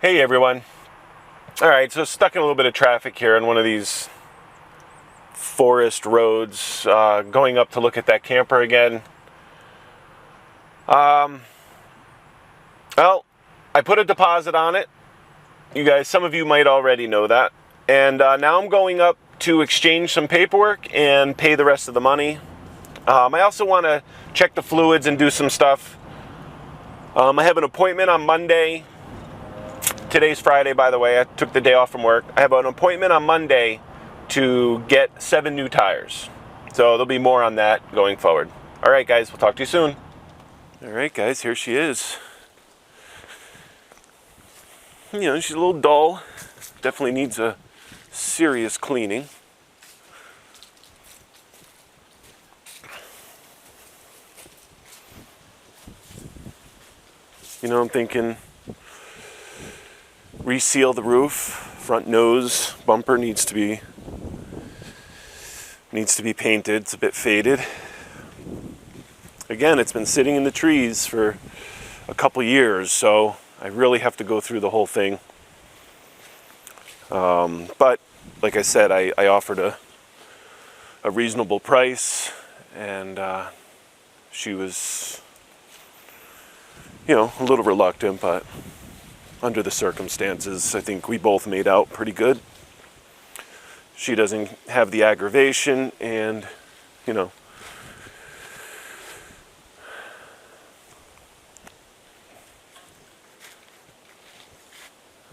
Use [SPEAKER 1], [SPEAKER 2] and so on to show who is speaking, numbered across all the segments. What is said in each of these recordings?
[SPEAKER 1] Hey everyone. Alright, so stuck in a little bit of traffic here on one of these forest roads, going up to look at that camper again. Well, I put a deposit on it. You guys, some of you might already know that. And now I'm going up to exchange some paperwork and pay the rest of the money. I also want to check the fluids and do some stuff. I have an appointment on Monday. Today's Friday, by the way. I took the day off from work. I have an appointment on Monday to get 7 new tires. So there'll be more on that going forward. All right, guys, we'll talk to you soon. All right, guys, here she is. You know, she's a little dull. Definitely needs a serious cleaning. You know, I'm thinking reseal the roof. Front nose bumper needs to be painted. It's a bit faded. Again, it's been sitting in the trees for a couple years, so I really have to go through the whole thing. But like I said, I offered a reasonable price, and she was, you know, a little reluctant, but under the circumstances, I think we both made out pretty good. She doesn't have the aggravation, and, you know,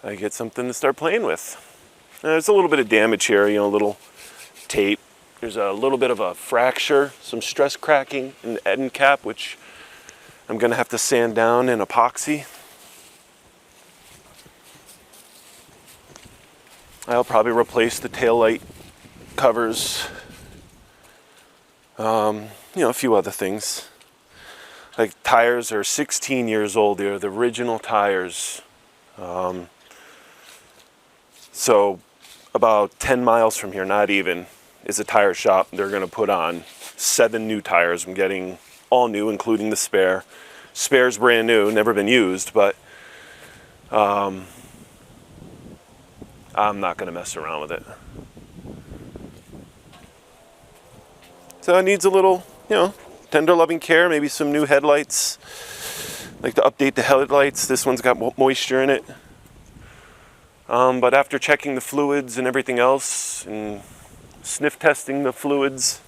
[SPEAKER 1] I get something to start playing with. There's a little bit of damage here, you know, a little tape. There's a little bit of a fracture, some stress cracking in the end cap, which I'm gonna have to sand down and epoxy. I'll probably replace the taillight covers. You know, a few other things. Like, tires are 16 years old. They're the original tires. So about 10 miles from here, not even, is a tire shop. They're going to put on 7 new tires. I'm getting all new, including the spare. Spare's brand new, never been used, but I'm not going to mess around with it. So it needs a little, you know, tender loving care, maybe some new headlights. Like to update the headlights. This one's got moisture in it. But after checking the fluids and everything else, and sniff testing the fluids,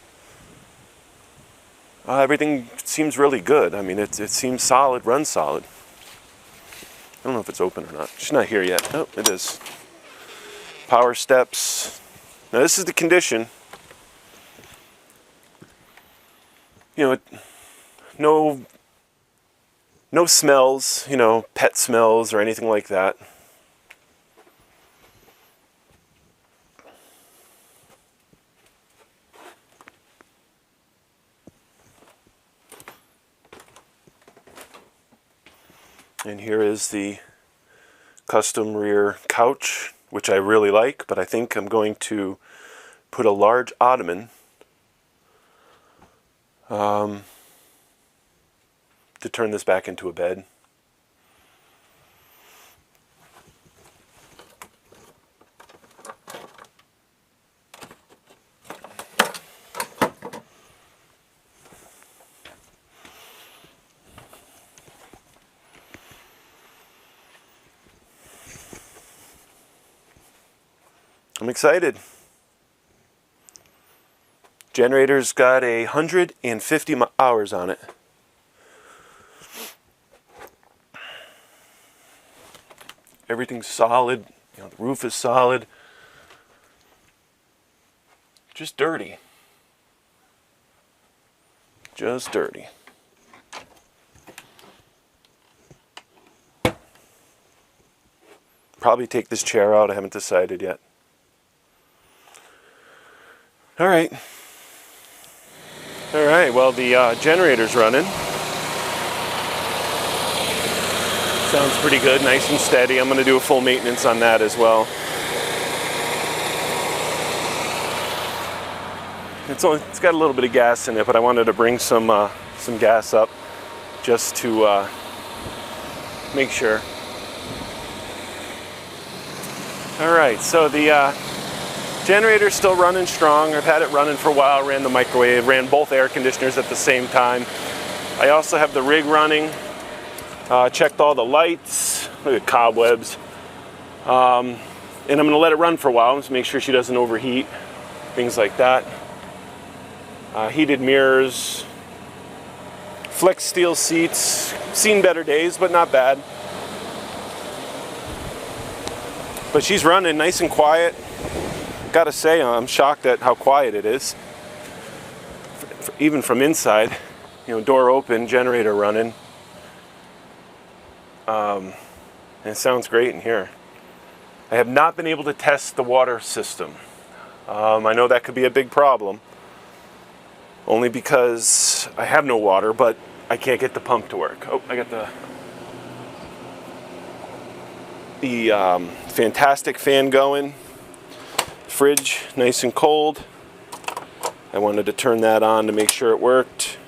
[SPEAKER 1] everything seems really good. I mean, it seems solid, runs solid. I don't know if it's open or not. She's not here yet. Oh, it is. Power steps. Now this is the condition. You know, no smells, you know, pet smells or anything like that. And here is the custom rear couch, which I really like, but I think I'm going to put a large ottoman to turn this back into a bed. I'm excited. Generator's got 150 hours on it. Everything's solid. You know, the roof is solid. Just dirty. Just dirty. Probably take this chair out. I haven't decided yet. All right, well, the generator's running. Sounds pretty good, nice and steady. I'm going to do a full maintenance on that as well. It's got a little bit of gas in it, but I wanted to bring some gas up just to make sure. All right, so the generator's still running strong. I've had it running for a while, ran the microwave, ran both air conditioners at the same time. I also have the rig running, checked all the lights, look at cobwebs. And I'm gonna let it run for a while, just make sure she doesn't overheat, things like that. Heated mirrors, flex steel seats, seen better days, but not bad. But she's running nice and quiet. Gotta say, I'm shocked at how quiet it is. Even from inside, you know, door open, generator running. And it sounds great in here. I have not been able to test the water system. I know that could be a big problem. Only because I have no water, but I can't get the pump to work. Oh, I got the fantastic fan going. Fridge, nice and cold. I wanted to turn that on to make sure it worked.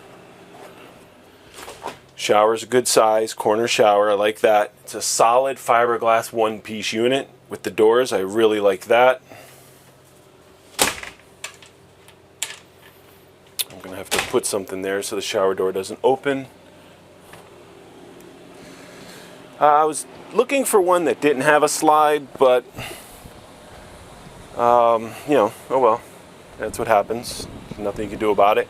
[SPEAKER 1] Shower's a good size, corner shower, I like that. It's a solid fiberglass one-piece unit with the doors, I really like that. I'm gonna have to put something there so the shower door doesn't open. I was looking for one that didn't have a slide, but you know, oh well, that's what happens. Nothing you can do about it.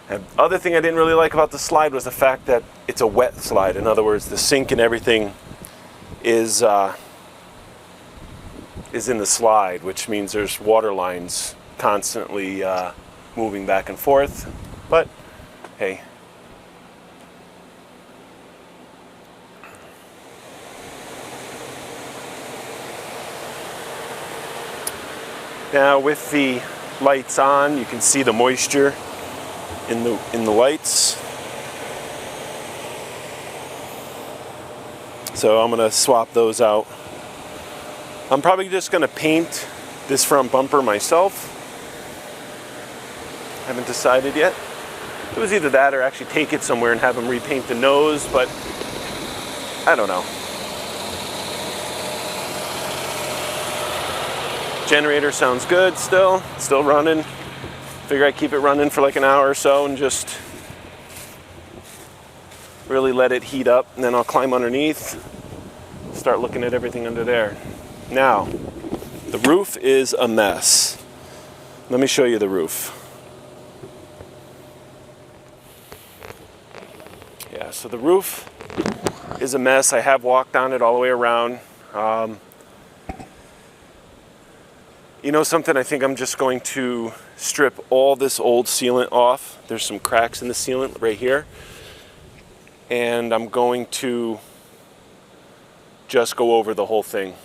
[SPEAKER 1] And the other thing I didn't really like about the slide was the fact that it's a wet slide. In other words, the sink and everything is in the slide, which means there's water lines constantly moving back and forth. But hey. Now with the lights on, you can see the moisture in the lights. So I'm gonna swap those out. I'm probably just gonna paint this front bumper myself. Haven't decided yet. It was either that or actually take it somewhere and have them repaint the nose, but I don't know. Generator sounds good still running. Figure I'd keep it running for like an hour or so and just really let it heat up, and then I'll climb underneath, start looking at everything under there. Now, the roof is a mess. Let me show you the roof. Yeah, so the roof is a mess. I have walked on it all the way around. You know something, I think I'm just going to strip all this old sealant off. There's some cracks in the sealant right here. And I'm going to just go over the whole thing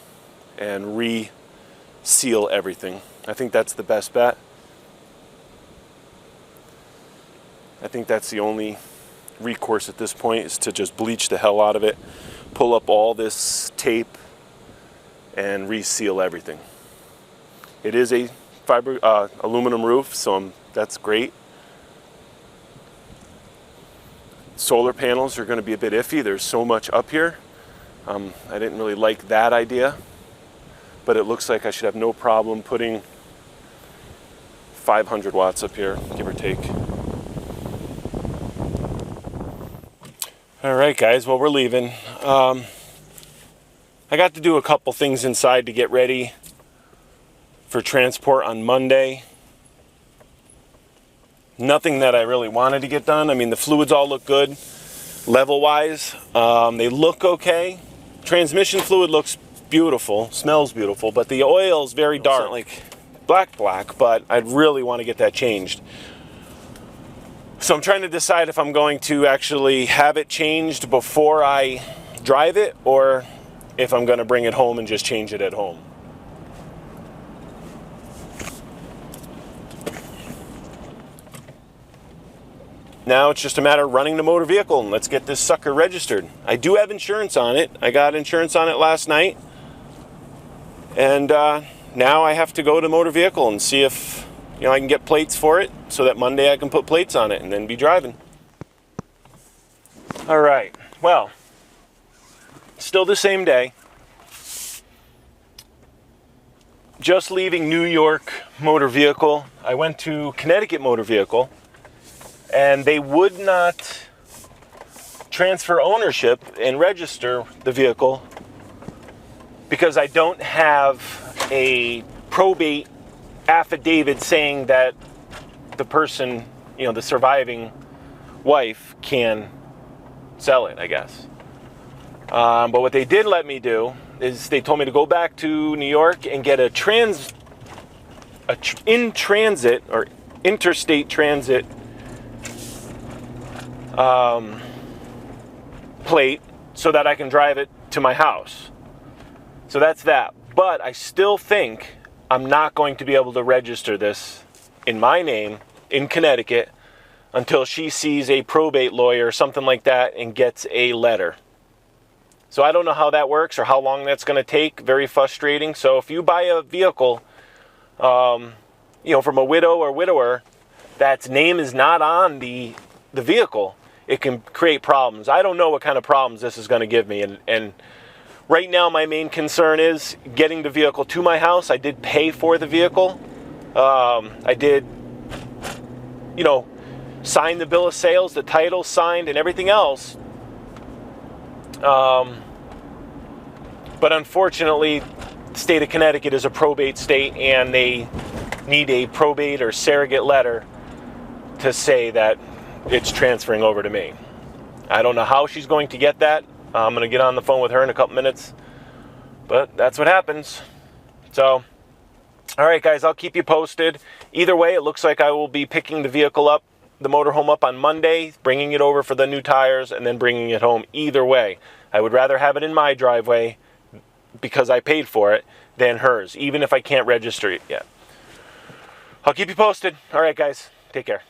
[SPEAKER 1] and re-seal everything. I think that's the best bet. I think that's the only recourse at this point, is to just bleach the hell out of it, pull up all this tape, and re-seal everything. It is a aluminum roof, so that's great. Solar panels are going to be a bit iffy. There's so much up here. I didn't really like that idea, but it looks like I should have no problem putting 500 watts up here, give or take. All right, guys, well, we're leaving. I got to do a couple things inside to get ready for transport on Monday. Nothing that I really wanted to get done. I mean, the fluids all look good, level-wise. They look okay. Transmission fluid looks beautiful, smells beautiful, but the oil is very dark, like black, but I'd really want to get that changed. So I'm trying to decide if I'm going to actually have it changed before I drive it, or if I'm going to bring it home and just change it at home. Now it's just a matter of running the motor vehicle and let's get this sucker registered. I do have insurance on it. I got insurance on it last night. And now I have to go to motor vehicle and see if I can get plates for it so that Monday I can put plates on it and then be driving. All right, well, still the same day. just leaving New York Motor Vehicle. I went to Connecticut Motor Vehicle, and they would not transfer ownership and register the vehicle because I don't have a probate affidavit saying that the person, the surviving wife can sell it, I guess. But what they did let me do is they told me to go back to New York and get a in-transit or interstate transit plate so that I can drive it to my house. So that's that. But I still think I'm not going to be able to register this in my name in Connecticut until she sees a probate lawyer or something like that and gets a letter. So I don't know how that works or how long that's going to take. Very frustrating. So if you buy a vehicle, from a widow or widower, that's name is not on the vehicle, it can create problems. I don't know what kind of problems this is going to give me. And right now my main concern is getting the vehicle to my house. I did pay for the vehicle. I did, sign the bill of sales, the title signed and everything else. But unfortunately, the state of Connecticut is a probate state, and they need a probate or surrogate letter to say that it's transferring over to me. I don't know how she's going to get that. I'm going to get on the phone with her in a couple minutes, but that's what happens. So, all right, guys, I'll keep you posted. Either way, it looks like I will be picking the vehicle up, the motorhome up on Monday, bringing it over for the new tires, and then bringing it home. Either way, I would rather have it in my driveway because I paid for it than hers, even if I can't register it yet. I'll keep you posted. All right, guys, take care.